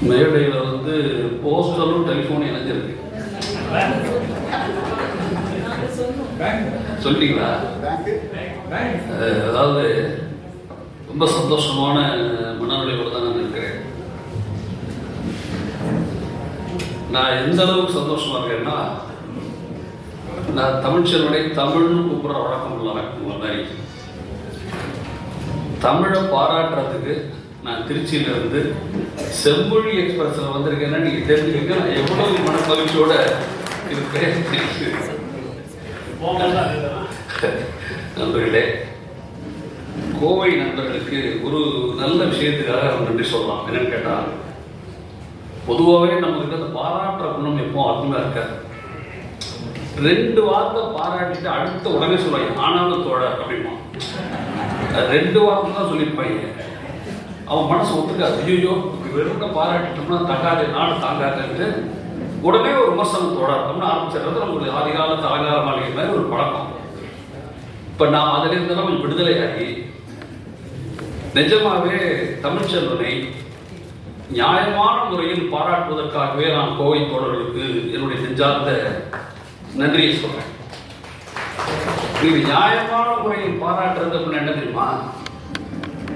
மேடையில் வந்து போஸ்டரும் டெலிஃபோனும் இணைஞ்சிருக்கு. சொல்லிட்டீங்களா? அதாவது ரொம்ப சந்தோஷமான மனநிலையோடு தான் நான் இருக்கிறேன். நான் எந்த அளவுக்கு சந்தோஷமா இருக்கேன்னா, நான் தமிழ்ச்செல்வனை தமிழ்னு கூப்பிட்ற வழக்கம் இல்லாமல் தமிழை பாராட்டுறதுக்கு நான் திருச்சியிலிருந்து செம்மொழி எக்ஸ்பிரஸில் வந்திருக்கேன்னா நீங்கள் தெரிஞ்சுக்கங்க நான் எவ்வளவு மனமகிழ்ச்சியோட இருக்கிறேன். நண்பர்களே, கோவை நண்பர்களுக்கு ஒரு நல்ல விஷயத்துக்காக நன்றி சொல்லலாம். என்னன்னு கேட்டால், பொதுவாகவே நம்மகிட்ட அந்த பாராட்டுற குணம் எப்போ அதிகமாக இருக்காது. 2 வார்த்தை பாராட்டிட்டு அடுத்த உடனே சொல்லுவாங்க ஆனாலும் தோழர் அப்படிமா. 2 வார்த்தை தான் சொல்லியிருப்பாங்க. அவன் மனசு ஒத்துக்காது. ஐயோ இப்படி வெறும் பாராட்டிட்டோம்னா தகாது, நாடு தாங்காதுன்ட்டு உடனே ஒரு விமர்சனம் தொடர் அப்படின்னு ஆரம்பிச்சிடுறது நம்மளுடைய ஆதிகால தலைகால மாளிகை மாதிரி ஒரு பழக்கம். இப்போ நான் அதிலிருந்து கொஞ்சம் விடுதலையாகி நிஜமாவே தமிழ்ச்செல்வனை நியாயமான முறையில் பாராட்டுவதற்காகவே நான் கோவை தோழர்களுக்கு என்னுடைய நெஞ்சார்ந்த நன்றியை சொல்றேன். நீங்க நியாயமான முறையில் பாராட்டுறது அப்படின்னு என்ன தெரியுமா?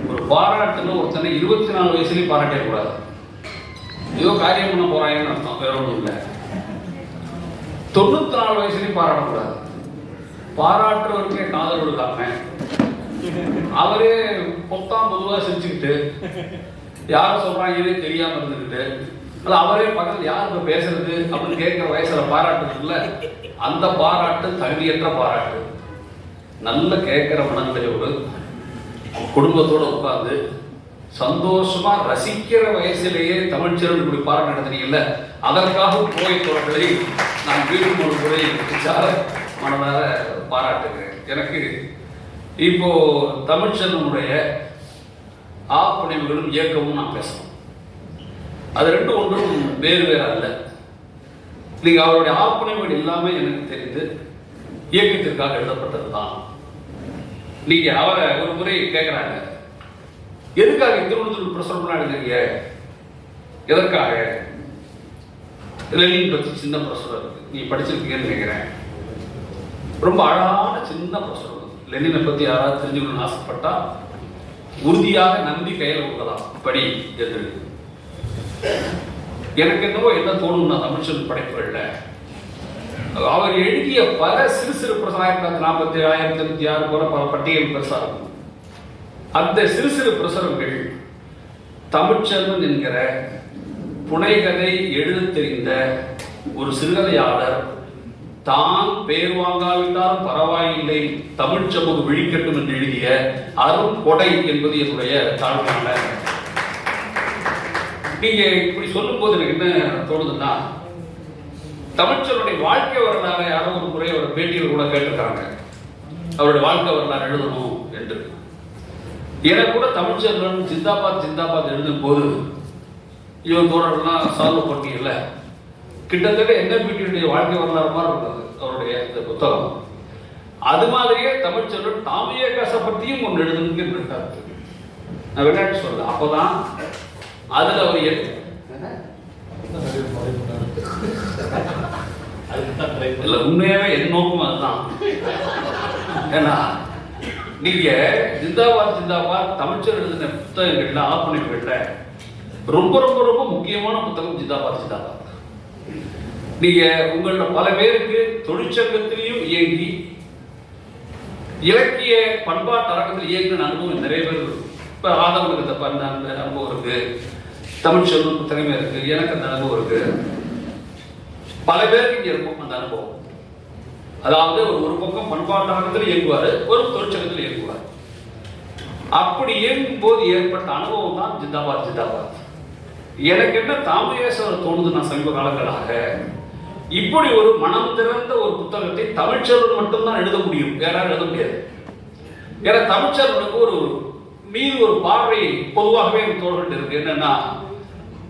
ஒரு பாராட்டுன்னு ஒருத்தனை 24 வயசுலயும் பாராட்டே கூடாது. ஏதோ காரியம் பண்ண போறாங்கன்னு அர்த்தம், வேற ஒன்றும் இல்லை. 94 வயசுலயும் பாராட்டக்கூடாது. பாராட்டுறவருக்கே காதல் கொடுக்காம அவரே பொதுவாக செஞ்சுக்கிட்டு யாரும் சொல்றாங்கன்னே தெரியாம இருந்துக்கிட்டு அவரே பக்கத்தில் யாருக்கு பேசுறது அப்படின்னு கேட்கிற வயசுல பாராட்டுறதுல அந்த பாராட்டு தகுதியற்ற பாராட்டு. நல்ல கேட்கிற மனநிலையோடு குடும்பத்தோடு உட்கார்ந்து சந்தோஷமா ரசிக்கிற வயசிலேயே தமிழ்ச்செல்வன் இப்படி பாராட்டு நடத்துறீங்கல்ல, அதற்காக கோவை தோழர்களை நான் மீண்டும் ஒரு முறை மனதார பாராட்டுகிறேன். எனக்கு இப்போ தமிழ்ச்செல்வனுடைய ஆப்புணைவுகளும் இயக்கமும் நான் பேசணும். அது 2 ஒன்றும் வேறு வேறு அல்ல. நீங்க அவருடைய ஆப்புணைவுகள் எல்லாமே எனக்கு தெரிந்து இயக்கத்திற்காக எழுதப்பட்டது தான். நீங்க அவரை ஒரு முறை கேட்கிறாங்க, எதுக்காக திருவள்ளுவர் பிரசுரம் எழுதுறீங்க, எதற்காக? லெனின் பற்றி சின்ன பிரசுரம் இருக்கு, நீ படிச்சிருக்கீங்கன்னு நினைக்கிறேன். ரொம்ப அழகான சின்ன பிரசுரம். லெனினை பற்றி யாராவது தெரிஞ்சுக்கணும்னு ஆசைப்பட்டா உறுதியாக நம்பி கையில் கொடுக்கலாம், படி என்று. எனக்கு என்னவோ என்ன தோணும்னா, தமிழ்ச்செல்வன் படைப்புகள்ல அவர் எழுதிய பல சிறு சிறு பிரசுரம் 1947, 1956 போல பல பட்டியல் பெருசா இருக்கும். அந்த சிறு சிறு பிரசுரங்கள் தமிழ்ச்செல்வன் என்கிற புனைகதை எழுத தெரிந்த ஒரு சிறுகதையாளர் தான் பேர் வாங்காவிட்டாலும் பரவாயில்லை, தமிழ் சமூகம் விழிக்கட்டும் என்று எழுதிய அரும் கொடை என்பது என்னுடைய தாழ்மையான. நீங்க இப்படி சொல்லும் போது எனக்கு என்ன தோணுதுன்னா, தமிழ்ச்செல்வனுடைய வாழ்க்கை வரலாறு யாரோ ஒரு முறை அவர் பேட்டியில் கூட கேட்டிருக்காங்க, அவருடைய வாழ்க்கை வரலாறு எழுதணும் என்று. எனக்கு கூட தமிழ்ச்செல்வன் ஜிந்தாபாத் ஜிந்தாபாத் எழுதும் போது இவன் தோழர்கள்லாம் சால்வ் பண்ணியல, கிட்டத்தட்ட NLPTயுடைய வாழ்க்கை வரலாறு மாதிரி இருந்தது அவருடைய இந்த புத்தகம். அது மாதிரியே தமிழ்ச்செல்வன் தாமிய காசை பற்றியும் ஒன்று எழுதுன்னு இருக்காரு. நான் விளையாட்டு சொல்றேன். அப்போதான் அதுல அவர் இல்ல, உண்மையாவே என் நோக்கம் அதுதான். ஏன்னா நீங்க ஜிந்தாபாத் ஜிந்தாபாத் தமிழ்ச்செல்வன் எழுதின புத்தகங்கள்ல ஆப்பணிகள்ல ரொம்ப ரொம்ப ரொம்ப முக்கியமான புத்தகம் ஜிந்தாபாத் ஜிந்தாபாத். நீங்க உங்கள பல பேருக்கு தொழிற்சங்கத்திலையும் இயங்கி இலக்கிய பண்பாட்டு அரங்கத்தில் இயங்கின அனுபவம் நிறைய பேர் இருக்கு. இப்ப ஆதவனுக்கு அந்த அனுபவம் இருக்கு, தமிழ்ச்செல்வன் புத்தகமே இருக்கு, எனக்கு அந்த அனுபவம் இருக்கு, பல பேருக்கு இங்க இருக்கும் அந்த அனுபவம். அதாவது ஒரு பக்கம் பண்பாட்டு அரங்கத்தில் இயங்குவாரு, ஒரு தொழிற்சங்கத்தில் இயங்குவார். அப்படி இயங்கும் போது ஏற்பட்ட அனுபவம் தான் ஜிந்தாபாத் ஜிந்தாபாத். எனக்கு என்ன தாமிரேஸ்வரர் தோணுது, நான் சமீப காலங்களாக இப்படி ஒரு மனம் திறந்த ஒரு புத்தகத்தை தமிழ்ச்செல்வன் மட்டும்தான் எழுத முடியும், வேற யாரும் எழுத முடியாது. ஏன்னா தமிழ்ச்செல்வனுக்கு ஒரு மீது ஒரு பார்வை பொதுவாகவே தோழர்கள் இருக்கு. என்னன்னா,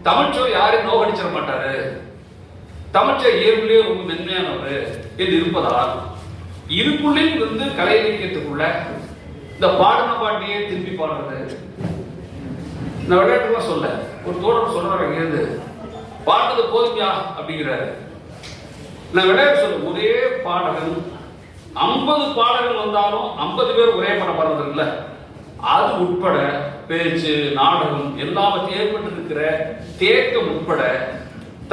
தமிழ்ச்செல்வன் யாரையும் நோகடிச்சிட மாட்டாரு, தமிழ்ச்செல்வன் இயல்புலேயே ரொம்ப மென்மையானவர் என்று இருப்பதால் இதுக்குள்ளேயும் வந்து கலை இலக்கியத்துக்குள்ள இந்த பாடின பாட்டியே திருப்பி பாடுறது, நான் விளையாட்டுலாம் சொல்ல, ஒரு தோழர் சொல்றாரு இங்கேருந்து, பாட்டது போதுமியா அப்படிங்கிறாரு. நான் விளையாட்டு சொல்ல, ஒரே பாடகன் 50 பாடல்கள் வந்தாலும் 50 பேர் ஒரே படம் பாடுறது இல்லை. அது உட்பட பேச்சு நாடகம் எல்லாவற்றையும் ஏற்பட்டிருக்கிற தேக்கம் உட்பட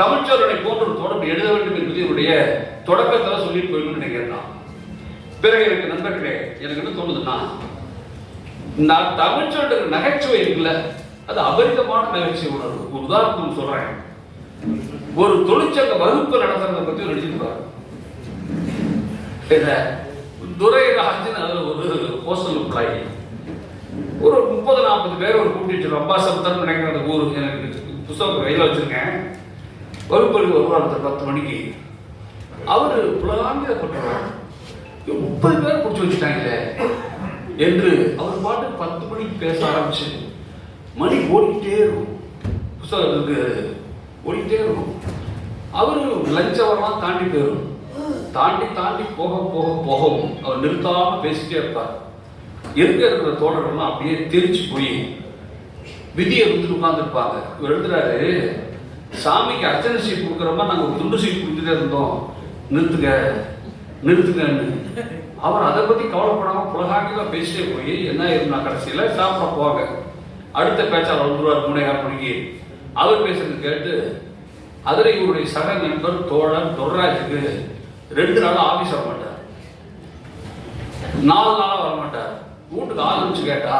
தமிழ்ச்சோரனை போன்ற ஒரு தொடர்பு எழுத வேண்டும் என்பது என்னுடைய தொடக்கத்தில் சொல்லிட்டு போயிடணும்னு நினைக்கிறேன். பிறகு எனக்கு நண்பர்களே, எனக்கு என்ன தோணுதுன்னா, நான் தமிழ்ச்சோட நகைச்சுவை இருக்குல்ல, அது அபரிதமான நகைச்சுவை உணர்வு. ஒரு உதாரணத்துக்கு சொல்றேன். ஒரு தொழிற்சங்க வகுப்பு நடத்துறதை பத்தி நடிச்சிருப்பாரு. துரைராஜன் அதுல ஒரு போஸ்டல் எம்ப்ளாயி. ஒரு 30-40 பேர் ஒரு கூட்டி வச்சிருக்கோம். அம்பாசப்தர் நினைக்கிற அந்த ஊர். எனக்கு புத்தகம் கையில் வச்சிருக்கேன். வகுப்பெடுக்க வருவார் 10 மணிக்கு. அவரு புலகாங்கிதப்பட்டுறார், 30 பேர் பிடிச்சி வச்சுட்டாங்களே என்று அவர் பாட்டு 10 மணிக்கு பேச ஆரம்பிச்சு மணி ஓடிக்கிட்டே இருக்கும். புத்தகத்துக்கு ஓடிக்கிட்டே இருக்கும். அவரு லஞ்ச் அவர்லாம் தாண்டி போயிடும். தாண்டி போகவும் அவர் நிறுத்தாம பேசிட்டே இருப்பார். இருக்கிற தோழர்கள்லாம் அப்படியே தெரிச்சு போய் விதியை வந்துட்டு உட்கார்ந்துருப்பாங்க. இவர் எழுதுறாரு, சாமிக்கு அர்ச்சனை சீட் கொடுக்குறப்ப நாங்கள் ஒரு துண்டு சீட் கொடுத்துட்டே இருந்தோம், நிறுத்துங்கன்னு. அவர் அதை பத்தி கவலைப்படாம புலகாங்கிதான் பேசிட்டே போய் என்ன இருந்தா கடைசியில சாப்பிட போவாங்க. அடுத்த பேச்சாளர் வந்துருவார் 3:30 மணிக்கு. அவர் பேசுறது கேட்டு அதில் இவருடைய சக நண்பர் தோழர் தொர்ராஜுக்கு 2 நாள் ஆபீஸ் வர மாட்டார், 4 நாளா வர மாட்டார். வீட்டுக்கு ஆள் வச்சு கேட்டா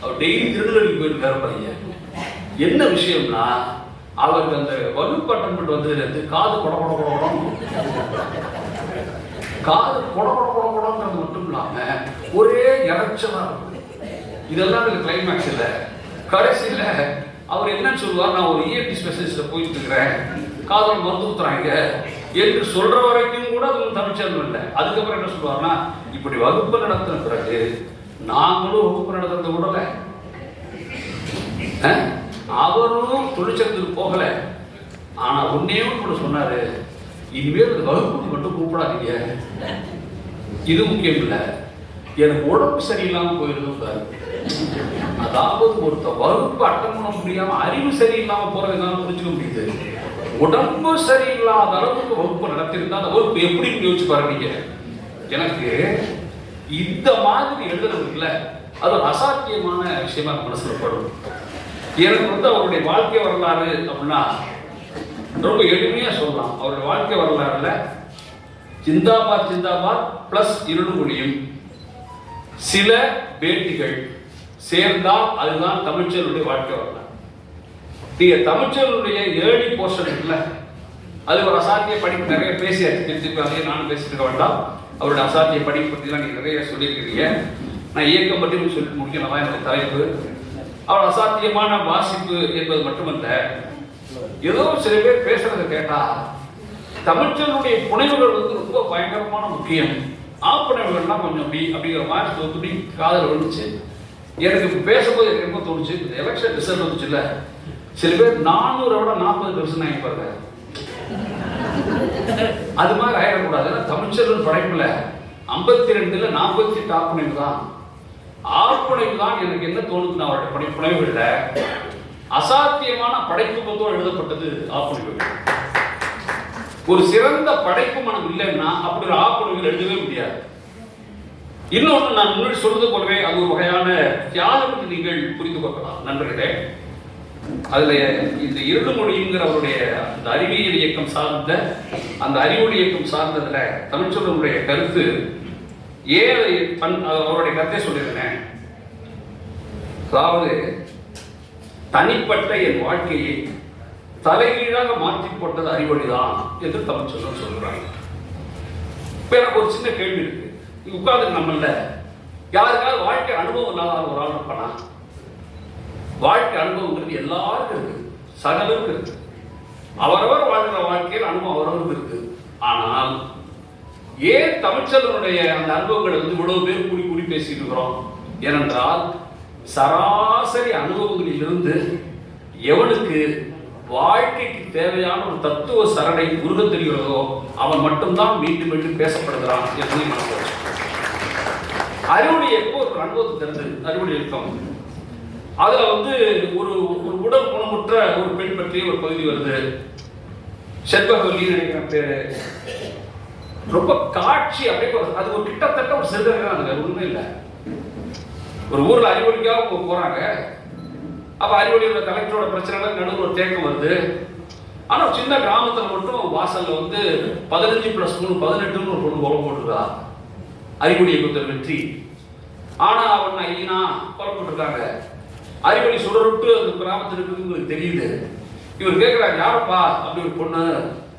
அவர் டெய்லி திருநெல்வேலிக்கு போயிருக்காரு பையன். என்ன விஷயம்னா, அவருக்கு அந்த வகுப்பு அட்டன் பண்ணிட்டு வந்து காது கொடங்கிறது மட்டும் இல்லாம ஒரே இறைச்சலா இருக்கும். இதெல்லாம் கிளைமேக்ஸ் இல்லை. கடைசியில அவர் என்ன சொல்லுவார், நான் ஒரு ENT ஸ்பெஷலிஸ்ட போயிட்டு இருக்கிறேன், காதல் மருந்து ஊத்துறாங்க என்று சொல்ற வரைக்கும் கூட அது தமிழ்ச்சேர்ந்து இல்லை. அதுக்கப்புறம் என்ன சொல்லுவார்னா, இப்படி வகுப்பு நடத்தின பிறகு நாங்களும் வகுப்பு நடத்துறது விடல, அவரும் தொழிற்சங்கத்துக்கு போகல. ஆனா ஒன்னேவும் கூட சொன்னாரு, இனிமேல் அந்த வகுப்புக்கு மட்டும் கூப்பிடாதீங்க, இது முக்கியம் இல்லை, எனக்கு உடம்பு சரியில்லாம போயிருந்தாரு. அதாவது ஒருத்த வகுப்பு அட்டன் பண்ண முடியாம அறிவு சரியில்லாம போறதுனால புரிஞ்சுக்க முடியுது. உடம்பு சரியில்லாத அளவுக்கு வகுப்பு நடத்திருந்தா அந்த வகுப்பு எப்படி யோசிச்சு பாருங்க. எனக்கு இந்த மாதிரி எழுதுறது இல்லை, அது ஒரு அசாத்தியமான விஷயமா மனசுல படும். எனக்கு அவருடைய வாழ்க்கை வரலாறு அப்படின்னா ரொம்ப எளிமையா சொல்லலாம். அவருடைய வாழ்க்கை வரலாறுல ஜிந்தாபாத் பிளஸ் இருளுமொழியும் சில பேட்டிகள் சேர்ந்தால் அதுதான் தமிழ்ச்சேருடைய வாழ்க்கை வரலாறு. நீங்க தமிழ்ச்சேருடைய ஏர்லி போர்ஷன் இருக்குல்ல, அது ஒரு அசாத்திய படிப்பு நிறைய பேசியாச்சு. அதையே நானும் பேசிட்டு இருக்க வேண்டாம். அவருடைய அசாத்திய படிப்பு பற்றிலாம் நீங்க நிறைய சொல்லியிருக்கிறீங்க. நான் இயக்கம் பற்றி சொல்லி முடிக்கணும், என்னுடைய தலைப்பு. அவர் அசாத்தியமான வாசிப்பு என்பது மட்டுமல்ல, ஏதோ சில பேர் பேசுறதை கேட்டா தமிழ்ச்சேருடைய புனைவுகள் ரொம்ப பயங்கரமான முக்கியம். ஆப்புனைவுகள்லாம் கொஞ்சம் அப்படிங்கிற மாதிரி சொல்லி காதல் வந்துச்சு. எனக்கு பேசும்போது எனக்கு ரொம்ப தோணுச்சு, எலெக்ஷன் ரிசல்ட் வந்துச்சுல்ல, சில பேர் 400 விட 40% ஆகி பாருங்க. அது மாதிரி ஆயிடக்கூடாது. தமிழ்ச்சேரன் படைப்புல 52ல 48 ஆப்புனைவு தான். ஆப்புனைவு தான் எனக்கு என்ன தோணுதுன்னா, அவருடைய புனைவுகள்ல அசாத்தியமான படைப்பு பத்தோடு எழுதப்பட்டது ஆப்புனைவுகள். ஒரு சிறந்த படைப்பு மனம் இல்லைன்னா அப்படி ஒரு ஆப்புனைவுகள் எழுதவே முடியாது. இன்னொன்று நான் முன்னாடி சொல்றது போலவே அது ஒரு வகையான தியாகம் என்று நீங்கள் புரிந்து கொள்ளலாம் நண்பர்களே. அதுல இந்த இருளுமொழிங்கிற அவருடைய அந்த அறிவியல் இயக்கம் சார்ந்த அந்த அறிவொளி இயக்கம் சார்ந்ததுல தமிழ்ச்சோருடைய கருத்து அவருடைய கருத்தை சொல்லியிருந்தேன். அதாவது தனிப்பட்ட என் வாழ்க்கையை தலைகீழாக மாற்றி போட்டது அறிவொளிதான் என்று தமிழ்ச்சோரன் சொல்றாங்க. இப்ப எனக்கு ஒரு சின்ன கேள்வி இருக்கு. உட்கார்ந்து நம்மள யாருக்காவது வாழ்க்கை அனுபவம் இல்லாத ஒரு ஆள் இருப்பானா? வாழ்க்கை அனுபவங்கிறது எல்லாருக்கும் இருக்கு, சகலருக்கும் இருக்கு. அவரவர் வாழ்கிற வாழ்க்கையில் அனுபவம் அவரவருக்கு இருக்கு. ஆனால் ஏன் தமிழ்ச்செல்வனுடைய அந்த அனுபவங்களை இவ்வளவு பேர் கூடி பேசிட்டு இருக்கிறோம்? ஏனென்றால் சராசரி அனுபவங்களிலிருந்து எவனுக்கு வாழ்க்கைக்கு தேவையான ஒரு தத்துவ சரணை உருக தெரிகிறதோ அவன் மட்டும்தான் மீண்டும் மீண்டும் பேசப்படுகிறான் என்பதை மனதில். அறிவுடைய எப்போ ஒரு அனுபவத்தை தெரிந்து அறிவுடைய இயக்கம் அதுல வந்து ஒரு உடல் குணமுற்ற ஒரு பெண் பற்றிய ஒரு பகுதி வருது. செண்பகவல்லின்னு நினைக்கிற பேரு. ரொம்ப காட்சி அப்படியே அது ஒரு கிட்டத்தட்ட ஒரு சிறுகதை, ஒண்ணுமே இல்லை. ஒரு ஊர்ல அறிவொழிக்காக போறாங்க. அப்ப அறிவொழியோட கலெக்டரோட பிரச்சனை நடுவில் ஒரு தேக்கம் வருது. ஆனா சின்ன கிராமத்துல மட்டும் வாசல்ல வந்து 15+3 18 ஒரு பொண்ணு கோலம் போட்டுருக்கா. அறிவொழியை கொடுத்த வெற்றி. ஆனா அவன் ஐயனா கோலம் போட்டிருக்காங்க. அறிவொழி சுடருட்டு அந்த கிராமத்தில் இருக்குது உங்களுக்கு தெரியுது. இவர் கேட்கிறார், யாரப்பா அப்படி ஒரு பொண்ணு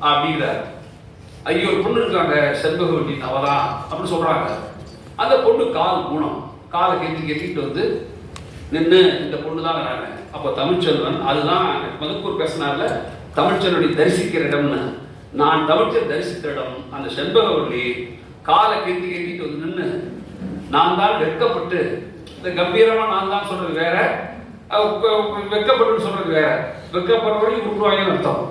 அப்படிங்கிறார். ஐயோ ஒரு பொண்ணு இருக்காங்க செண்பகவல்லி அவதான் அப்படின்னு சொல்றாங்க. அந்த பொண்ணு கால் ஊனம், காலை கெட்டிட்டு வந்து நின்று இந்த பொண்ணு தான் வராங்க. அப்போ தமிழ்ச்செல்வன் அதுதான் மதுக்கூர் பேசினார்ல, தமிழ்ச்செல்வனை தரிசிக்கிற இடம்னு. நான் தமிழ்ச்செல் தரிசித்த இடம் அந்த செண்பகவல்லி காலை கெட்டிட்டு வந்து நின்று நான் தான் வெட்கப்பட்டு, இந்த கம்பீரமா நான் தான் சொல்றது வேற, வெட்கப்பட்டு சொல்றது வேற. வெட்கப்படுறவரையும் உருவாயின்னு அர்த்தம்.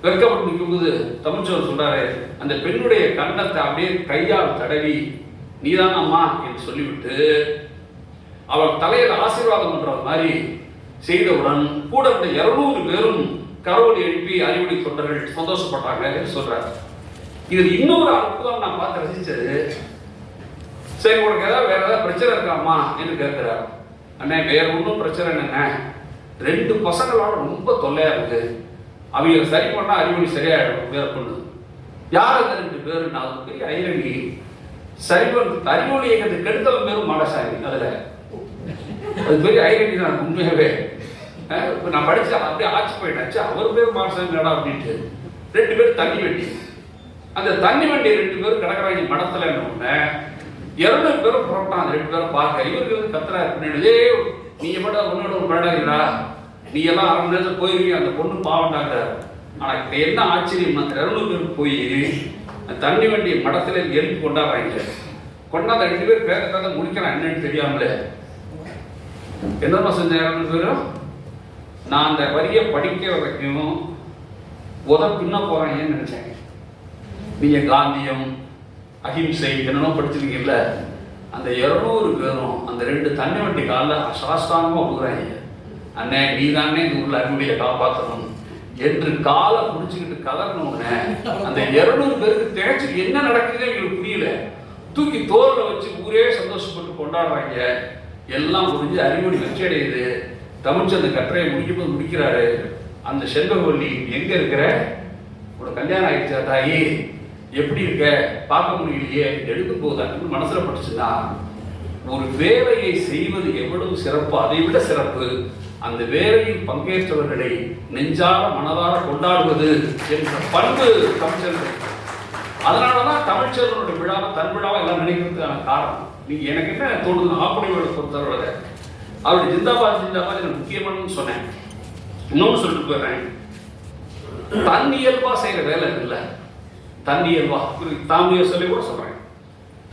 வெட்கப்பட்டு நிற்கும்போது தமிழ்ச்செல்வன் சொல்றாரு, அந்த பெண்ணுடைய கண்ணத்தை அப்படியே கையால் தடவி நீதான் அம்மா என்று சொல்லிவிட்டு அவள் தலையில் ஆசீர்வாதம் பண்ற மாதிரி செய்தவுடன் கூட இந்த 200 பேரும் கரவொலி எழுப்பி அறிவொளி தொண்டர்கள் சந்தோஷப்பட்டாங்க என்று சொல்றாரு. இதில் இன்னொரு அற்புதம் நான் பார்த்து ரசிச்சது, சரி உனக்கு ஏதாவது வேற ஏதாவது பிரச்சனை இருக்காமா என்று கேட்கிறார். அண்ணே வேற ஒன்றும் பிரச்சனை இல்லைங்க, 2 பசங்களோட ரொம்ப தொல்லையா இருக்கு, அவங்க சரி பண்ணா அறிவொளி சரியாயிடும். வேற பொண்ணு யார் அந்த 2 பேரு? நான் பெரிய ஐரங்கி சரி பண்ண அறிவொளி எங்களுக்கு கெடுத்தவன் பேரும் மாடசாமி. அதுல அது பெரிய ஐரங்கி தான் உண்மையாவே. நான் படிச்சு அப்படியே ஆட்சி போயிட்டாச்சு. அவர் பேர் மாடசாமி நடா அப்படின்ட்டு 2 பேர் தண்ணி வண்டி. அந்த தண்ணி வண்டி 2 பேரும் கடற்கரை மடத்துல என்ன 200 பேரும் புறப்பட்டான். அந்த 2 பேரும் பார்க்க இவருக்கு வந்து கத்துறா இருக்கு, நீ எப்படா உன்னோட ஒரு மேடாகிறா, நீ எல்லாம் 1/2 மணி நேரத்தில் போயிருவீங்க, அந்த பொண்ணு பாவண்டாங்க. ஆனா இப்ப என்ன ஆச்சரியம், அந்த 200 பேருக்கு போய் தண்ணி வண்டி மடத்துல எழுப்பி கொண்டாடுறாங்க. கொண்டாந்த 2 பேர் பேர முடிக்கிறான் என்னன்னு தெரியாமல. என்னமா செஞ்ச 200 பேரும், நான் அந்த வரியை படிக்கிற வரைக்கும் பின்ன போறாங்கன்னு நினைச்சேன். நீங்க காந்தியம் அஹிம்சை என்னென்ன படிச்சிருக்கீங்கல்ல, அந்த 200 பேரும் அந்த 2 தண்ணி வண்டி காலில் சாஸ்தானமா விடுறாங்க. அண்ணே நீ தானே இந்த ஊர்ல அறிவுடைய காப்பாற்றணும் என்று காலை பிடிச்சுக்கிட்டு கலர்னோடனே அந்த 200 பேருக்கு திகைச்சு என்ன நடக்குதுன்னு எங்களுக்கு புரியல. தூக்கி தோல்ல வச்சு ஊரே சந்தோஷப்பட்டு கொண்டாடுறாங்க. எல்லாம் முடிஞ்சு அறிவொளி வெற்றி அடையுது. தமிழ்ச்செல்வன் கட்டுரையை முடிக்கும்போது முடிக்கிறாரு, அந்த செண்பகவல்லி எங்க இருக்கிற, உனக்கு கல்யாணம் ஆயிடுச்சா தாயி, எப்படி இருக்க, பார்க்க முடியலையே, எடுக்கும் போது மனசுல பட்டுச்சுன்னா ஒரு வேலையை செய்வது எவ்வளவு சிறப்பு, அதை விட சிறப்பு அந்த வேலையில் பங்கேற்றவர்களை நெஞ்சார மனதார கொண்டாடுவது என்ற பண்பு தமிழ்ச்செல்வன். அதனாலதான் தமிழ்ச்செல்வனுடைய விழாவை தன் விழாவை எல்லாம் நினைக்கிறதுக்கான காரணம். நீங்க எனக்கு என்ன தோணுது, ஆப்படியோட பொறுத்தவரை அவருடைய ஜிந்தாபாத் ஜிந்தாபாத் எனக்கு முக்கியமானு சொன்னேன். இன்னொன்னு சொல்லிட்டு போயிடுறேன், தன்னியல்பா செய்யற வேலை இருக்குல்ல, தன்னியல்பா தாமியசலை கூட சொல்றேன்.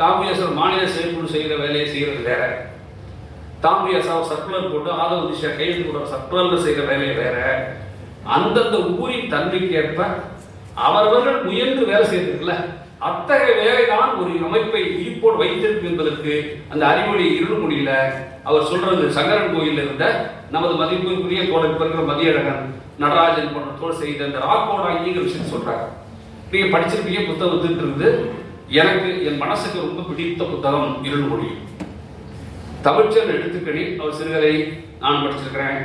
தாமியசர் மாநில செயற்குழு செய்யற வேலையை செய்யறது வேற, தாமியசாவை சர்க்குலர் போட்டு ஆதவ திசை கையெழுத்து போடுற சர்க்குலர்ல செய்யற வேலையை வேற. அந்தந்த ஊரின் தன்மைக்கேற்ப அவர்கள் முயன்று வேலை செய்யறதுக்குல்ல, அத்தகைய வேலைதான் ஒரு அமைப்பை ஈர்ப்போடு வைத்திருக்கு என்பதற்கு அந்த அறிவொளி இருள்மொழியில அவர் சொல்றது. சங்கரன் கோயில் இருந்த நமது மதிப்புக்குரிய தோழர் இப்ப இருக்கிற மதியழகன் நடராஜன் போன்ற தோல் செய்த அந்த ராக்கோட ஐயங்கிற விஷயத்தை சொல்றாங்க. நீங்க படிச்சிருப்பீங்க, புத்தகம் இருந்து. எனக்கு என் மனசுக்கு ரொம்ப பிடித்த புத்தகம் இருள்மொழி. தமிழ்ச்செல்வன் எடுத்துக்கணி அவர் சிறுகதை நான் படிச்சிருக்கிறேன்.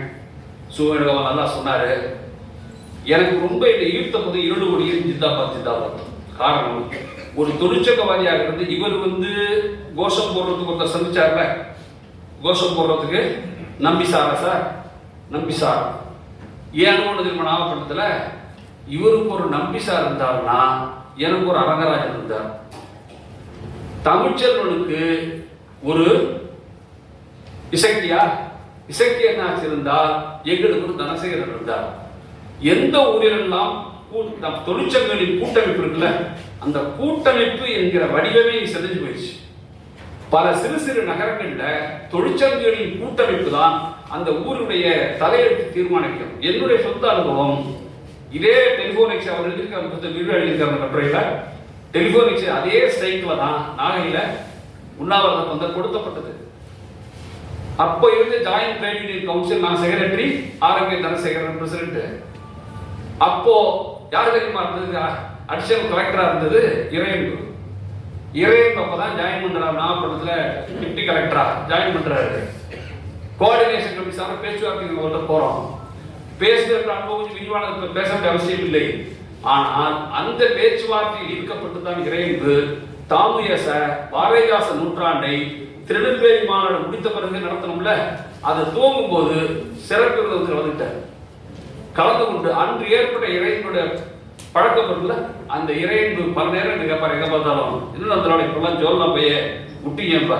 சுவனகம் நல்லா சொன்னாரு. எனக்கு ரொம்ப இந்த ஈர்த்த போது இருள்மொழியின் ஜிந்தாபாத் ஜிந்தாபாத். காரணம், ஒரு தொழிற்சங்கவாதியாக இருந்து இவர் வந்து கோஷம் போடுறதுக்கு ஒருத்தர் சந்திச்சார்ல, கோஷம் போடுறதுக்கு நம்பிசாரா சார், நம்பிசார் ஏன் திரும்ப நாகப்பட்டினத்துல இவருக்கு ஒரு நம்பிசார் இருந்தார்னா எனக்கு ஒரு அரங்கராஜன் இருந்தார். தமிழ்ச்செல்வனுக்கு ஒரு இசைக்கியனாச்சு இருந்தால் எங்களுக்கு ஒரு தனசேகரன் இருந்தார். எந்த ஊரிலெல்லாம் தொழிற்சங்கங்களின் கூட்டமைப்பு இருக்குல்ல, அந்த கூட்டமைப்பு என்கிற வடிவமே செஞ்சு போயிடுச்சு. பல சிறு சிறு நகரங்கள்ல தொழிற்சங்கங்களின் கூட்டமைப்பு தான் அந்த ஊருடைய தலையெழுத்து தீர்மானிக்கும். என்னுடைய சொந்த அனுபவம் இதே டெலிபோனிக்ஸ் அவர் எழுதியிருக்காங்க கட்டுரையில. டெலிபோனிக்ஸ் அதே ஸ்ட்ரைக்ல தான் நாகையில உண்ணாவிரதம் வந்து கொடுத்தப்பட்டது. அப்போ இருந்த ஜாயிண்ட் ட்ரேட் யூனியன் கவுன்சில் நான் செக்ரட்டரி, ஆரோக்கிய தனசேகரன் பிரசிடென்ட். அப்போ யார் தெரியுமா இருந்தது? அடிஷனல் கலெக்டரா இருந்தது இறையன்பு. இறையன்பு அப்பதான் ஜாயின் பண்றாரு, நாகப்பட்டினத்துல டிப்டி கலெக்டரா ஜாயின் பண்றாரு. கோஆர்டினேஷன் கமிட்டி சார் பேச்சுவார்த்தை போறோம். பேசுகிற அனுபவம் கொஞ்சம் விரிவான பேச வேண்டிய அவசியம் இல்லை. ஆனால் அந்த பேச்சுவார்த்தையில் ஈர்க்கப்பட்டு தான் இறையன்பு தாமுயச பாரதிதாச நூற்றாண்டை திருநெல்வேலி மாநாடு முடித்த பிறகு நடத்தணும்ல, அதை துவங்கும் போது சிறப்பு கலந்துட்டார். கலந்து கொண்டு அன்று ஏற்பட்ட இறையன்புடைய பழக்கப்பொருள் அந்த இறையன்பு பல நேரம் கேட்பார், எங்க பார்த்தாலும் இன்னும் அந்த நாள் இப்பெல்லாம் ஜோல்னா பைய விட்டீங்கப்பா.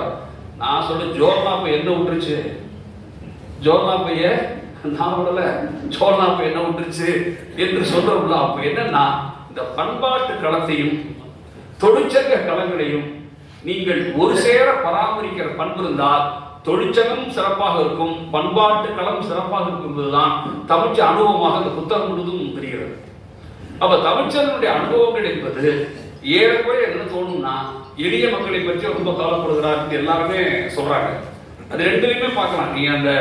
நான் சொல்ல ஜோல்னா பைய என்ன விட்டுருச்சு, ஜோல்னா பைய நான் விடல, ஜோல்னா பைய என்ன விட்டுருச்சு என்று சொல்றோம்ல. அப்ப என்னன்னா இந்த பண்பாட்டு களத்தையும் தொழிற்சங்க களங்களையும் நீங்கள் ஒரு சேர பராமரிக்கிற பண்பு இருந்தால் தொழிற்சங்கம் சிறப்பாக இருக்கும், பண்பாட்டு களம் சிறப்பாக இருக்கும் என்பதுதான் தமிழ்ச்சி அனுபவமாக இந்த புத்தகம் முழுவதும் தெரிகிறது. அப்ப தமிழ்ச்சனுடைய அனுபவங்கள் என்பது ஏறக்குறைய என்ன தோணும்னா எளிய மக்களை பற்றி ரொம்ப கவலைப்படுகிறார் எல்லாருமே சொல்றாங்க. அது ரெண்டுலையுமே பார்க்கலாம். நீங்க அந்த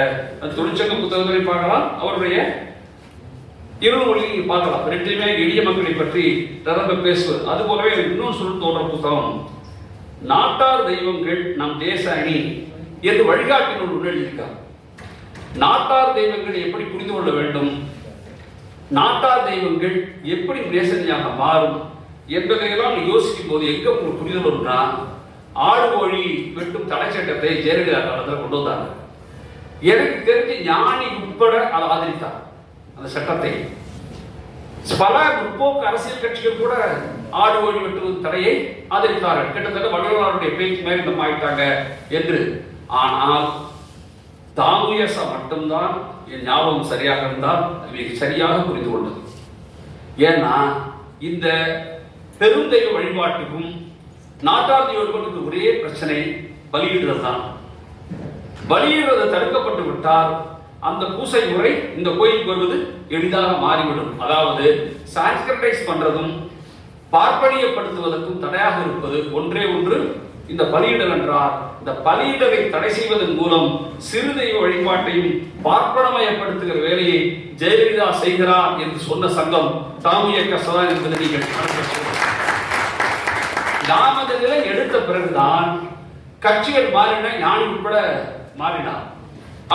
தொழிற்சங்க புத்தகங்களையும் பார்க்கலாம், அவருடைய இருமொழியை பார்க்கலாம். ரெண்டுமே எளிய மக்களை பற்றி ரொம்ப பேசுவது. அது போலவே இன்னும் சொல் தோன்ற புத்தகம் நாட்டார் தெய்வங்கள் நம் தேச அணி என்று வழிகாட்டினோடு முன்னெடுத்திருக்கார். நாட்டார் தெய்வங்களை எப்படி புரிந்து கொள்ள வேண்டும், நாட்டார் தெய்வங்கள் எப்படி நேசனையாக மாறும் என்பதையெல்லாம் யோசிக்கும் போது எங்க உங்களுக்கு புரிதல் வரும்னா, ஆடு கோழி வெட்டும் தடை சட்டத்தை ஜெயலலிதா காலத்தில் கொண்டு வந்தாங்க. எனக்கு தெரிஞ்சு ஞானி உட்பட அதை ஆதரித்தார் அந்த சட்டத்தை. பல முற்போக்கு அரசியல் கட்சிகள் கூட ஆடு கோழி வெட்டுவது தடையை ஆதரித்தார்கள். கிட்டத்தட்ட வள்ளலாருடைய பேச்சு மேல் நம்ம ஆயிட்டாங்க என்று. ஆனால் தாமுயசா மட்டும்தான் என் ஞாபகம் சரியாக இருந்தால் மிக சரியாக புரிந்து கொண்டது. ஏன்னா இந்த பெருந்தெய்வ வழிபாட்டுக்கும் நாட்டார் தெய்வத்துக்கும் ஒரே பிரச்சனை, பலியிடுறது தான். பலியிடுறது தடுக்கப்பட்டு விட்டால் அந்த பூசை முறை இந்த கோயிலுக்கு வருவது எளிதாக மாறிவிடும். அதாவது சான்ஸ்கிரைஸ் பண்றதும் பார்ப்பனியப்படுத்துவதற்கும் தடையாக இருப்பது ஒன்றே ஒன்று இந்த பலியிடல் என்றால், இந்த பலியிடலை தடை செய்வதன் மூலம் சிறு தெய்வ வழிபாட்டையும் பார்ப்பனமயப்படுத்துகிற வேலையை ஜெயலலிதா செய்கிறார் என்று சொன்ன சங்கம் தாமுயக்க சதா என்பதை நீங்கள் நாம் அந்த நிலை எடுத்த பிறகுதான் கட்சிகள் மாறின, ஞானி உட்பட மாறினார்.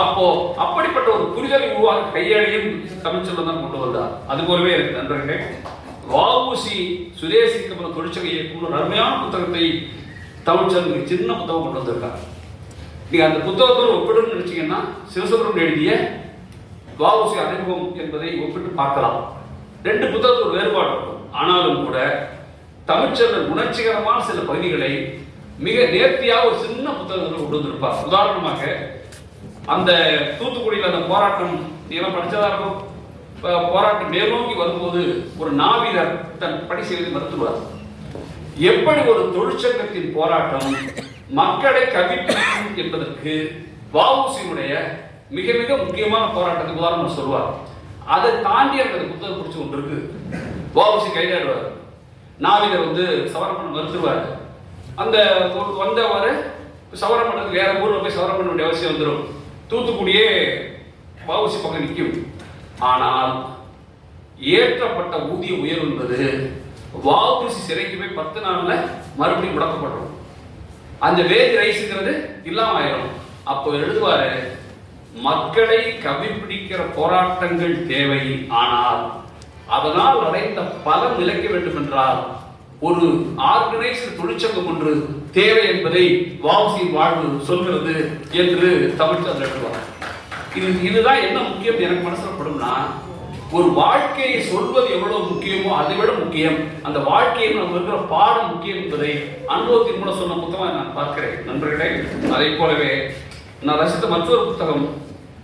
அப்போ அப்படிப்பட்ட ஒரு புரிதலை உருவாக்க கையாளையும் தமிழ்ச்செல்வன் தான் கொண்டு வந்தார். அது போலவே எனக்கு நண்பர்களே, வஉசி சுதேசி தொழிற்சங்க இயக்கும் ஒரு அருமையான புத்தகத்தை தமிழ்ச்செல்வன் சின்ன புத்தகம் கொண்டு வந்திருக்காங்க. நீங்க அந்த புத்தகத்தோடு ஒப்பிடணும்னு நினைச்சீங்கன்னா சிவசுப்ரமணியன் எழுதிய வஉசி அறிமுகம் என்பதை ஒப்பிட்டு பார்க்கலாம். ரெண்டு புத்தகத்தோடு வேறுபாடு இருக்கும். ஆனாலும் கூட தமிழ்ச்செல்வன் உணர்ச்சிகரமான சில பகுதிகளை மிக நேர்த்தியாக ஒரு சின்ன புத்தகத்தில் கொண்டு வந்திருப்பார். உதாரணமாக அந்த தூத்துக்குடியில் அந்த போராட்டம் நீங்க படிச்சதா இருக்கும். போராட்டம் மேலோங்கி வரும்போது ஒரு நாவீரர் தன் பணி செய்வதை மறுத்துவார். எப்படி ஒரு தொழிற்சங்கத்தின் போராட்டம் மக்களை கவிழ்க்கும் என்பதற்கு வஉசியுடைய மிக மிக முக்கியமான போராட்டத்துக்கு உதாரணம் சொல்வார். அதை தாண்டி அந்த புத்தகம் பிடிச்சு கொண்டு இருக்கு. வஉசி கைதாடுவார், நாவீரர் சவரம் பண்ண மறுத்துருவார். அந்த வந்தவாறு சவரம் பண்ணது வேற ஊர்ல போய் சவரம் பண்ண வேண்டிய அவசியம் வந்துடும். தூத்துக்குடியே வஉசி பக்கம் நிற்கும். ஆனால் ஏற்றப்பட்ட ஊதிய உயர்வு என்பது வஉசி சிறைக்கு போய் 10 நாள்ல மறுபடியும் முடக்கப்படும். அந்த வேஜ் ரைஸ்ங்கிறது இல்லாம ஆயிரும். அப்போ எழுதுவாரு, மக்களை கவிப்பிடிக்கிற போராட்டங்கள் தேவை, ஆனால் அதனால் அடைந்த பலன் நிலைக்க வேண்டும் என்றால் ஒரு ஆர்கனைஸ்டு தொழிற்சங்கம் ஒன்று தேவை என்பதை வஉசி வாழ்வு சொல்கிறது என்று தமிழ்ச்சி எழுதுவார். இதுதான் என்ன முக்கியம் எனக்கு மனசுல படும்னா, ஒரு வாழ்க்கையை சொல்வது எவ்வளவு முக்கியமோ அதை விட முக்கியம் அந்த வாழ்க்கையை நம்ம இருக்கிற பாடம் முக்கியம் என்பதை அனுபவத்தின் மூலம் சொன்ன புத்தகம் நான் பார்க்கிறேன். நண்பர்களே, அதை போலவே நான் ரசித்த மற்றொரு புத்தகம்,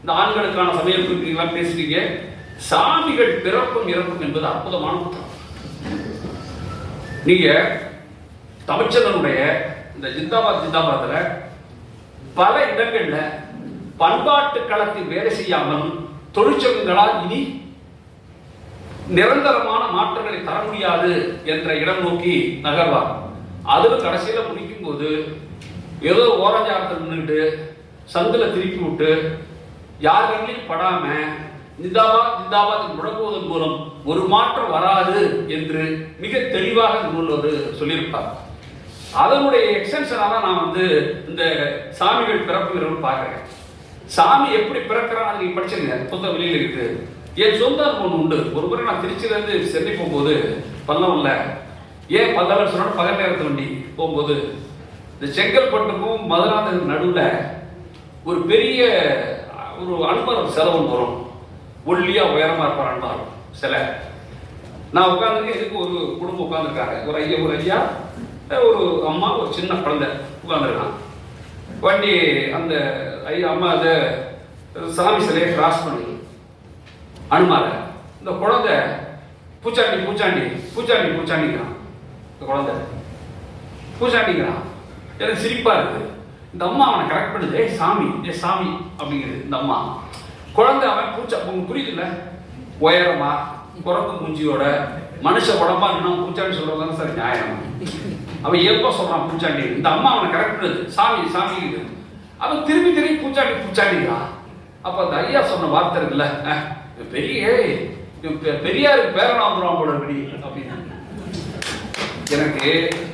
இந்த ஆண்களுக்கான சமையல் குறிப்பீங்களா பேசுறீங்க, சாமிகள் பிறப்பும் இறப்பும் என்பது அற்புதமான புத்தகம். நீங்க தமிழ்ச்சனுடைய இந்த ஜிந்தாபாத் ஜிந்தாபாத்ல பல இடங்கள்ல பண்பாட்டு களத்தில் வேலை செய்யாமல் தொழிற்சங்கங்களால் இனி நிரந்தரமான மாற்றங்களை தர முடியாது என்ற இடம் நோக்கி நகர்வார். அதுல கடைசியில முடிக்கும் போது ஏதோ ஓரஞ்சாரத்தில் நின்றுட்டு சந்தில திருப்பி விட்டு யார் கண்ணிலையும் படாம ஜிந்தாபாத் ஜிந்தாபாத் முழங்குவதன் மூலம் ஒரு மாற்றம் வராது என்று மிக தெளிவாக இந்த நூல் ஒரு சொல்லியிருப்பார். அதனுடைய எக்ஸ்டென்ஷனாக தான் நான் வந்து இந்த சாமிகள் பிறப்புங்கிறவங்க பார்க்குறேன். சாமி எப்படி பிறக்கிறான் நீங்க படிச்சுங்க, புத்தகம் வெளியில் இருக்கு. என் சொந்த அனுபவம் உண்டு. ஒரு முறை நான் திருச்சியிலேருந்து சென்னை போகும்போது பல்லவன்ல, ஏன் பல்லவன் சொன்னா பகல் நேரத்து வண்டி போகும்போது இந்த செங்கல்பட்டுக்கும் மதுராந்தகம் நடுவில் ஒரு பெரிய ஒரு அனுமரம் செலவு வரும். ஒல்லியா உயரமா இருப்பார் அனுமரம் சிலை. நான் உட்காந்துருக்கேன், இதுக்கு ஒரு குடும்பம் உட்காந்துருக்காங்க. ஒரு ஐயா ஒரு அம்மா ஒரு சின்ன குழந்தை உட்காந்துருக்கான். வண்டி அந்த ஐயா அம்மா அதை சாமி சிலையை கிராஸ் பண்ணி அனுமார இந்த குழந்தை பூச்சாண்டி பூச்சாண்டி பூச்சாண்டி பூச்சாண்டிக்கிறான். இந்த குழந்தை பூச்சாண்டிக்கிறான். எனக்கு சிரிப்பா இருக்கு. இந்த அம்மா அவனை கரெக்ட் பண்ணுது, ஏ சாமி ஏ சாமி அப்படிங்கிறது இந்த அம்மா. குழந்தை அவன் பூச்சா, உங்களுக்கு புரியுதுல்ல, உயரமா குரங்கு மூஞ்சியோட மனுஷ உடம்பா இன்னும் பூச்சாண்டி சொல்றதுதானே சார் நியாயம். அவன் எப்போ சொல்றான் பூச்சாண்டி, இந்த அம்மா அவனை கரெக்ட் பண்ணுது சாமி சாமி. அவன் திரும்பி திரும்பி பூச்சாண்டி பூச்சாண்டிக்கிறான். அப்ப அந்த ஐயா சொன்ன வார்த்தை இருக்குல்ல, பெரிய பெரியாருக்கு பேரனா வந்துடுவான் போல அப்படி அப்படின்னு எனக்கு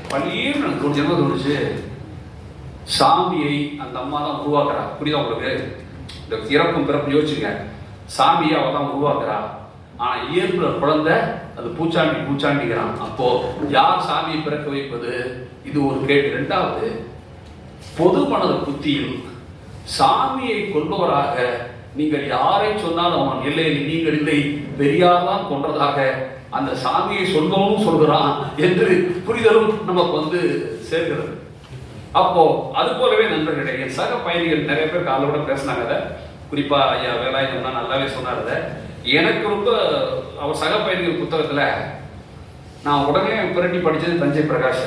பள்ளியும் ஜென்மம் தோணுச்சு. சாமியை அந்த அம்மா தான் உருவாக்குறா. புரியுதா உங்களுக்கு? இந்த இறக்கும் பிறப்பு யோசிச்சுங்க. சாமியை அவ தான் உருவாக்குறா. ஆனா இயல்புல குழந்தை அது பூச்சாண்டி பூச்சாண்டிக்கிறான். அப்போ யார் சாமியை பிறக்க வைப்பது? இது ஒரு கேள்வி. இரண்டாவது, பொது மனத புத்தியில் சாமியை கொள்பவராக நீங்கள் யாரை சொன்னாலும் அவன் இல்லை நீங்கள் இல்லை, பெரியார் தான் கொன்றதாக அந்த சாமியை சொல்பவனும் சொல்கிறான் என்று புரிதலும் நமக்கு வந்து சேர்கிறது. அப்போ அது போலவே நண்பர்களே, என் சக பயணிகள் நிறைய பேர் காலோட பேசினாங்க. அதை குறிப்பா ஐயா வேலாயுதம் தான் நல்லாவே சொன்னார். எனக்கு ரொம்ப அவர் சக பயணிகள் புத்தகத்துல நான் உடனே புரட்டி படிச்சது தஞ்சை பிரகாஷ்.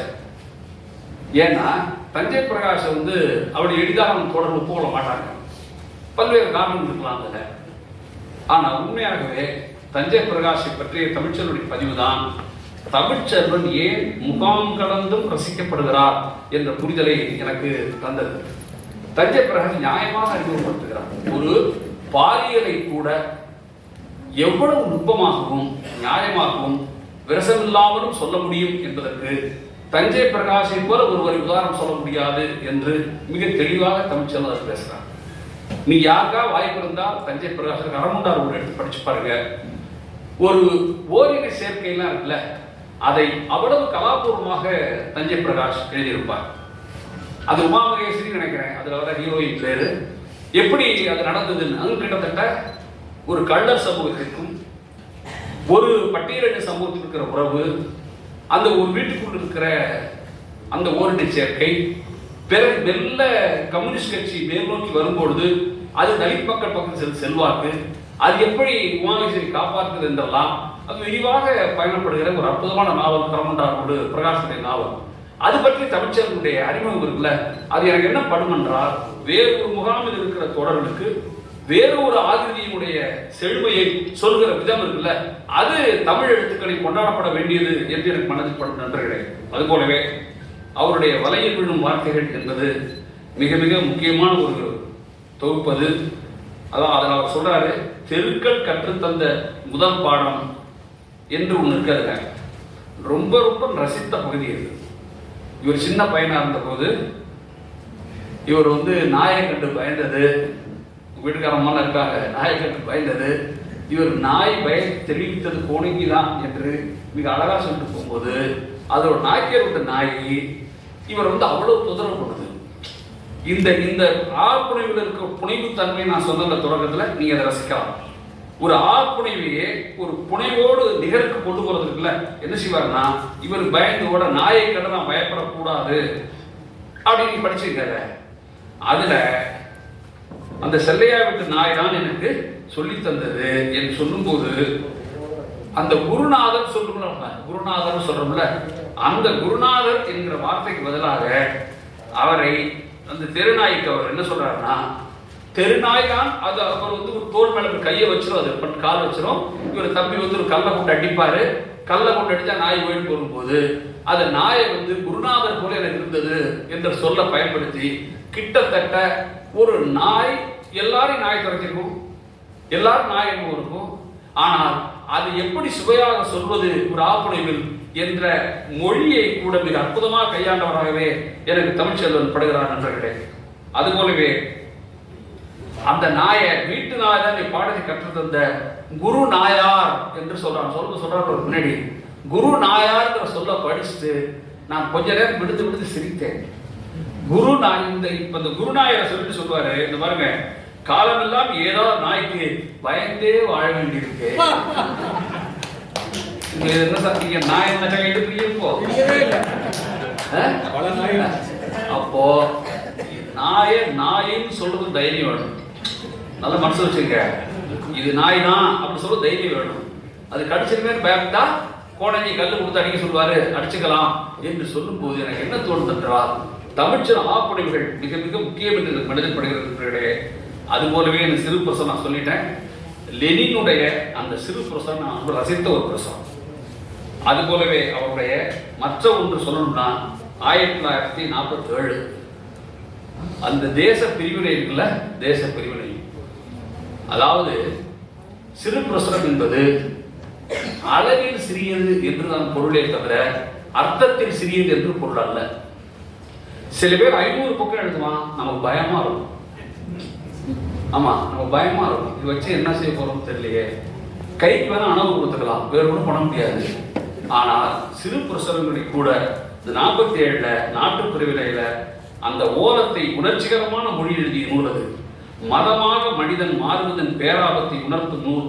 ஏன்னா தஞ்சை பிரகாஷ் வந்து அவருடைய எளிதாக தொடர்பு போக மாட்டாங்க. பல்வேறு காரணம் இருக்கலாம் அதுல. ஆனா உண்மையாகவே தஞ்சை பிரகாஷை பற்றிய தமிழ்ச்செல்வனுடைய பதிவு தான் தமிழ்ச்செல்வன் ஏன் முகாம் கடந்தும் ரசிக்கப்படுகிறார் என்ற புரிதலை எனக்கு தந்தது. தஞ்சை பிரகாஷ் நியாயமாக அறிமுகப்படுத்துகிறார். ஒரு பாலியலை கூட எவ்வளவு நுட்பமாகவும் நியாயமாகவும் விரசமில்லாமலும் சொல்ல முடியும் என்பதற்கு தஞ்சை பிரகாஷை போல ஒருவரை உதாரணம் சொல்ல முடியாது என்று மிக தெளிவாக தமிழ்ச்செல்வன் பேசுகிறார். நீ யாருக்கா வாய்ப்பு இருந்தால் தஞ்சை பிரகாஷ் அரமுண்டார் ஒரு எடுத்து படிச்சு பாருங்க. ஒரு ஓரின சேர்க்கையெல்லாம் இருக்குல்ல, அதை அவ்வளவு கலாபூர்வமாக தஞ்சை பிரகாஷ் எழுதியிருப்பார். அது உமா மகேஸ்வரி நினைக்கிறேன், அதுல வர ஹீரோயின் பேரு. எப்படி அது நடந்ததுன்னு, அது கிட்டத்தட்ட ஒரு கள்ளர் சமூகத்திற்கும் ஒரு பட்டியலின சமூகத்தில் இருக்கிற உறவு, அந்த ஒரு வீட்டுக்குள் இருக்கிற அந்த ஓரின சேர்க்கை, பிறகு மெல்ல கம்யூனிஸ்ட் கட்சி மேல் நோக்கி வரும்பொழுது அது தலித் மக்கள் பக்கத்தில் செல்வாக்கு, அது எப்படி உமாமகேஸ்வரி காப்பாற்றுது என்றெல்லாம் அது விரிவாக பயணப்படுகிற ஒரு அற்புதமான நாவல் கரமுண்டாரோடு பிரகாஷனுடைய நாவல். அது பற்றி தமிழ்ச்செல்வனுடைய அறிமுகம் இருக்குல்ல, அது எனக்கு என்ன படும் என்றால், வேறு ஒரு முகாமில் இருக்கிற தொடர்களுக்கு வேறு ஒரு ஆகிருதியினுடைய செழுமையை சொல்கிற விதம் இருக்குல்ல, அது தமிழ் எழுத்துக்களில் கொண்டாடப்பட வேண்டியது என்று எனக்கு மனதில் படும் நண்பர்களே. அது போலவே அவருடைய வலையில் விழும் வார்த்தைகள் என்பது மிக மிக முக்கியமான ஒரு தொகுப்பது. அதான் அதில் அவர் சொல்றாரு, தெருக்கள் கற்றுத்தந்த முதல் பாடம் என்று ஒன்று இருக்கிறதுங்க. ரொம்ப ரொம்ப ரசித்த பகுதி இது. இவர் சின்ன பையனா இருந்த போது இவர் வந்து நாயை கண்டு பயந்தது, வீட்டுக்காரம்மாலாம் இருக்காங்க, நாயை கண்டு பயந்தது, இவர் நாய் பயத்தை தெரிவித்தது கோணங்கிதான் என்று மிக அழகா சொல்லிட்டு போகும்போது அதோட நாய்க்கர் விட்ட நாய் இவர் வந்து அவ்வளவு தொந்தரவு பண்ணுது. இந்த இந்த ஆழ்புனைவில் இருக்க புனைவு தன்மை நான் சொன்ன தொடக்கத்துல நீங்க அதை ரசிக்கலாம். ஒரு ஆழ்புனைவையே ஒரு புனைவோடு நிகருக்கு கொண்டு போறதுக்குள்ள என்ன செய்வார்னா, இவர் பயந்தோட நாயை கண்டு நான் பயப்படக்கூடாது அப்படின்னு படிச்சிருக்காரு. அதுல அந்த செல்லையா விட்டு நாய் தான் எனக்கு சொல்லி தந்தது என்று சொல்லும் போது, அந்த குருநாதர் சொல்லுங்கள, குருநாதர் சொல்றோம்ல, அந்த குருநாதர் என்கிற வார்த்தைக்கு பதிலாக அவரை அந்த தெருநாய்க்கு அவர் என்ன சொல்றாருன்னா, தெருநாய் தான் அது. அவர் வந்து ஒரு தோல் மேல கையை வச்சிரும், அது கால் வச்சிரும். இவர் தம்பி வந்து ஒரு கல்லை கொண்டு அடிப்பாரு, கல்லை கொண்டு அடிச்சா நாய் போயிட்டு போகும்போது அது நாயை வந்து குருநாதர் போல எனக்கு இருந்தது என்ற சொல்ல பயன்படுத்தி கிட்டத்தட்ட ஒரு நாய் எல்லாரும் நாய் துரத்திருக்கும், எல்லாரும் நாய் அனுபவம் இருக்கும். ஆனால் அது எப்படி சுவையாக சொல்வது ஒரு ஆப்புடைவில் என்ற மொழியை கூட மிக அற்புதமாக கையாண்டவராகவே எனக்கு தமிழ்ச்செல்வன் படுகிறார் நண்பர்களே. அதுபோலவே அந்த நாயை வீட்டு நாய் தான் பாடத்தை கற்று தந்த குரு நாயார் என்று சொல்றாரு முன்னாடி. குரு நாயார்ங்கிற சொல்ல படிச்சுட்டு நான் கொஞ்ச நேரம் விடுத்து சிரித்தேன். குரு நாய் இந்த குரு நாயரை சொல்லிட்டு சொல்லுவாரு, இந்த பாருங்க, காலமெல்லாம் ஏதோ நாய்க்கு பயந்தே வாழ வேண்டியிருக்கு. என்ன சாப்பிட்டீங்க? நாய் என்ன எடுத்துறீங்க இப்போ? அப்போ நாயின்னு சொல்றது தைரியம் வேணும். நல்ல மனசு வச்சுங்க, இது நாய் தான் அப்படி சொல்ல தைரியம் வேணும். அது கடிச்சிருமே பயந்தா கோடஞ்சி கல்லு கொடுத்து அடிக்க சொல்லுவாரு, அடிச்சுக்கலாம் என்று சொல்லும் போது எனக்கு என்ன தோணுதுன்றால், தமிழ்ச்சல் ஆப்புடைவுகள் மிக மிக முக்கியம் என்று மனிதப்படுகிறது. அது போலவே இந்த சிறு பிரசம் நான் சொல்லிட்டேன். லெனினுடைய அந்த சிறு பிரசம் நான் ரொம்ப ரசித்த ஒரு பிரசம். அது போலவே அவருடைய மற்ற ஒன்று சொல்லணும்னா 1947 அந்த தேச பிரிவினை இருக்குல்ல, தேச பிரிவினை. அதாவது சிறு பிரசுரம் என்பது அளவில் சிறியது என்று தான் பொருளே தவிர அர்த்தத்தில் சிறியது என்று பொருள் அல்ல. சில பேர் 500 பக்கம் எழுதுவான், நமக்கு பயமா இருக்கும். ஆமா, நமக்கு பயமா இருக்கும், இது வச்சு என்ன செய்ய போறோம் தெரியலையே. கைக்கு வேணா அணவு கொடுத்துக்கலாம், வேற ஒன்றும் பண்ண முடியாது. ஆனால் சிறு பிரசுரங்களை கூட இந்த 47 நாட்டு பிரிவினையில அந்த ஓலத்தை உணர்ச்சிகரமான மொழி எழுதிய நூல் அது. மதமாக மனிதன் மாறுவதன் பேராபத்தை உணர்த்தும் நூல்.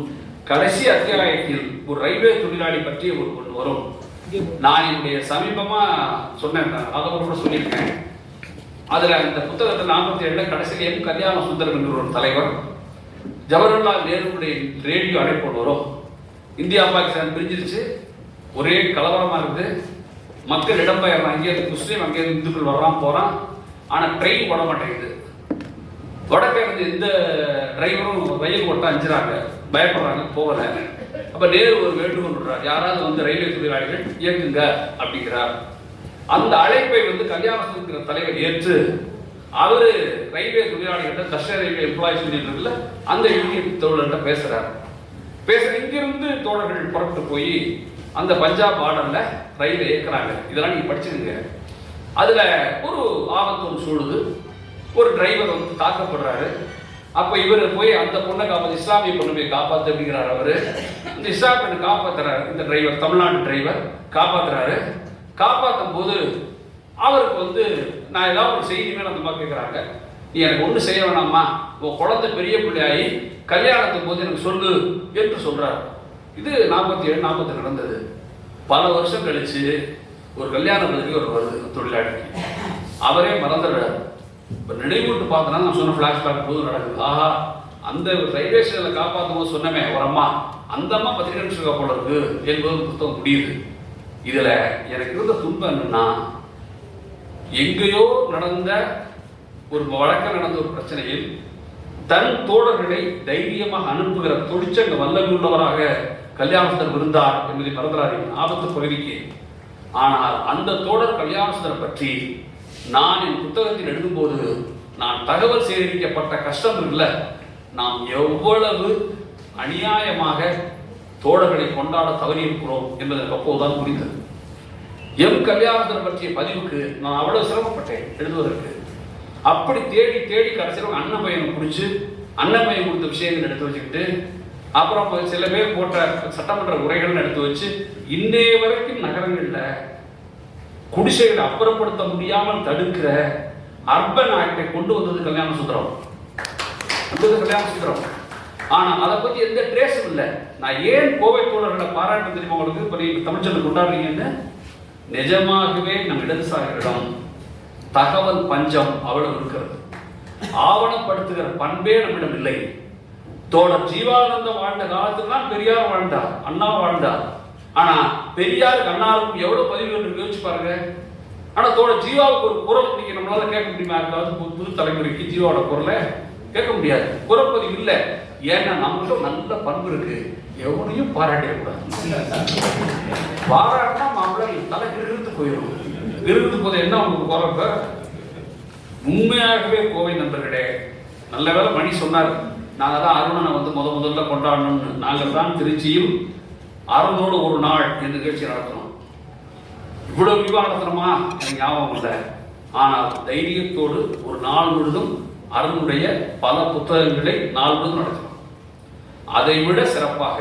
கடைசி அத்தியாயத்தில் ஒரு ரயில்வே தொழிலாளி பற்றிய ஒரு ஒன்று வரும். நான் என்னுடைய சமீபமா சொன்னேன், அதை கூட சொல்லியிருக்கேன். அதுல இந்த புத்தகத்தில் 47 கடைசியில் எம் கல்யாண சுந்தரம் என்ற ஒரு தலைவர் ஜவஹர்லால் நேருடைய ரேடியோ அழைப்பு வரும். இந்தியா பாகிஸ்தான் பிரிஞ்சிருச்சு, ஒரே கலவரமா இருக்குது, மக்கள் இடம்பெயர்றான், அங்கேயிருந்து முஸ்லீம் அங்கேயிருந்து இந்துக்கள் வர்றான் போறான். ஆனா ட்ரெயின் ஓட மாட்டேங்குது. வடக்க இருந்து எந்த டிரைவரும் ரயில் ஓட்ட அஞ்சுறாங்க, பயப்படுறாங்க, போகல. அப்ப நேரு ஒரு வேண்டுகோள் விடுறார், யாராவது வந்து ரயில்வே தொழிலாளிகள் இயக்குங்க அப்படிங்கிறார். அந்த அழைப்பை வந்து கல்யாண தலைவர் ஏற்று அவரு ரயில்வே தொழிலாளிகிட்ட, தர்ஷ ரயில்வே எம்ப்ளாயிஸ் யூனியன் இருக்குல்ல, அந்த யூனியன் தோழர்கிட்ட பேசுறாரு. இங்கிருந்து தோழர்கள் புறப்பட்டு போய் அந்த பஞ்சாப் பார்டர்ல ரயிலை இயக்குறாங்க. இதெல்லாம் நீங்க படிச்சுங்க. அதுல ஒரு ஆபத்து ஒன்று சூழுது. ஒரு டிரைவர் வந்து தாக்கப்படுறாரு. அப்ப இவர் போய் அந்த பொண்ணை காப்பாத்து, இஸ்லாமிய பொண்ணு போய் காப்பாத்து அப்படிங்கிறாரு. அவரு இந்த இஸ்லாமிய பொண்ணை காப்பாத்துறாரு. இந்த டிரைவர், தமிழ்நாட்டு டிரைவர் காப்பாத்துறாரு. காப்பாற்றும் போது அவருக்கு வந்து நான் ஏதாவது ஒரு செய்தி மேல அந்த மாதிரி கேட்கிறாங்க, நீ எனக்கு ஒண்ணு செய்ய வேணாமா, உன் குழந்தை பெரிய பிள்ளையாயி கல்யாணத்துக்கு போது எனக்கு சொல்லு என்று சொல்றாரு. இது 47 48 நடந்தது. பல வருஷம் கழிச்சு ஒரு கல்யாண பதவி ஒரு வருது தொழிலாளிக்கு. அவரே மறந்துடுறாரு. இப்ப நினைவுட்டு பார்த்தனா நான் சொன்ன பிளாஷ்பேக் போது நடக்குது. ஆஹா, அந்த ரயில்வே ஸ்டேஷன்ல காப்பாற்றும் போது சொன்னமே ஒரு அம்மா, அந்த அம்மா பத்திரிகை நிமிஷம் போல இருக்கு என்பது புத்தகம் முடியுது. இதுல எனக்கு இருந்த துன்பம் என்னன்னா, எங்கேயோ நடந்த ஒரு வழக்கம் நடந்த ஒரு பிரச்சனையில் தன் தோழர்களை தைரியமாக அனுப்புகிற தொழிற்சங்க வல்லமை உள்ளவராக கல்யாணசுந்தர் இருந்தார் என்பதை மறந்துடாரு ஆபத்து பகுதிக்கு. ஆனால் அந்த தோழர் கல்யாணசுந்தர் பற்றி நான் என் புத்தகத்தில் எழுதும்போது நான் தகவல் சேகரிக்கப்பட்ட கஷ்டம் இல்லை, நாம் எவ்வளவு அநியாயமாக தோழர்களை கொண்டாட தவறியிருக்கிறோம் என்பதற்கு அப்போதுதான் புரிந்தது. எம் கல்யாணசுந்தர் பற்றிய பதிவுக்கு நான் அவ்வளவு சிரமப்பட்டேன் எழுதுவதற்கு. அப்படி தேடி தேடி கடைசியில் அண்ணன் பையனை பிடிச்சு அண்ணன் பையன் கொடுத்த விஷயங்கள் எடுத்து வச்சுக்கிட்டு, அப்புறம் சில பேர் போட்ட சட்டமன்ற உரைகள் எடுத்து வச்சு, இன்றைய வரைக்கும் நகரங்கள்ல குடிசைகளை அப்புறப்படுத்த முடியாமல் தடுக்கிற அர்பன் ஆக்டை கொண்டு வந்தது கல்யாணசுந்தரம். ஆனா அதை பத்தி எந்த ட்ரேஸும் இல்லை. நான் ஏன் கோவை தோழர்களை பாராட்டு தெரியுமா உங்களுக்கு, தமிழ்ச்சொல்ல கொண்டாடுறீங்கன்னு? நிஜமாகவே நம் இடதுசாரிகளிடம் தகவல் பஞ்சம் அவ்வளவு இருக்கிறது. ஆவணப்படுத்துகிற பண்பே நம்மிடம் இல்லை. தோழர் ஜீவானந்தம் வாழ்ந்த காலத்துக்கு தான் பெரியார் வாழ்ந்தார், அண்ணா வாழ்ந்தார். ஆனா பெரியாருக்கு அண்ணாவுக்கும் எவ்வளவு பதிவுகள் இருக்கு யோசிச்சு பாருங்க. ஆனா தோழர் ஜீவாவுக்கு ஒரு குரல் இன்னைக்கு நம்மளால கேட்க முடியுமா? இருக்காது புது தலைமுறைக்கு ஜீவாவோட குரலை கேட்க முடியாது, குரல் பதிவு இல்லை. ஏன்னா நம்மளும் நல்ல பண்பு இருக்கு, எவனையும் பாராட்டிடக்கூடாது. பாராட்டினா மாப்பிள்ள தலை கிருத்து போயிடும். கிருத்து போது என்ன உங்களுக்கு குறைப்ப? உண்மையாகவே கோவை நண்பர்களே, நல்ல வேலை மணி சொன்னார், நாங்கள் தான் அருணனை வந்து முதல்ல கொண்டாடணும்னு. நாங்கள் தான் திருச்சியில் அருணோடு ஒரு நாள் என்ற நிகழ்ச்சி நடத்தணும். இவ்வளவு விரிவாக நடத்தணுமா எனக்கு ஞாபகம் இல்லை. ஆனால் தைரியத்தோடு ஒரு நாள் முழுதும் அருணுடைய பல புத்தகங்களை நாள் முழுதும் நடத்தணும். அதை விட சிறப்பாக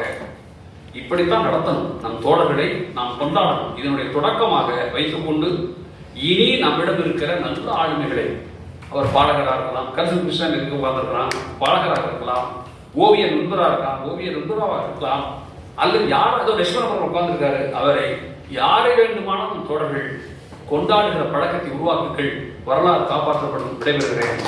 இப்படித்தான் நடத்தணும். நம் தோழர்களை நாம் கொண்டாடணும். இதனுடைய தொடக்கமாக வைத்துக்கொண்டு இனி நம்மிடம் இருக்கிற நல்ல ஆளுமைகளை, அவர் பாடகராக இருக்கலாம், கருத்து கிருஷ்ணன் இருக்க உட்கார்ந்துருக்கலாம், பாடகராக இருக்கலாம், ஓவிய நண்பராக இருக்கலாம், ஓவிய நண்பராக இருக்கலாம், அல்லது யார் அதோ லட்சுமணபுரம் உட்கார்ந்துருக்காரு, அவரை யாரை வேண்டுமானாலும் தோழர்கள் கொண்டாடுகிற பழக்கத்தை உருவாக்குங்கள். வரலாறு காப்பாற்றப்படும். விடைபெறுகிறேன்.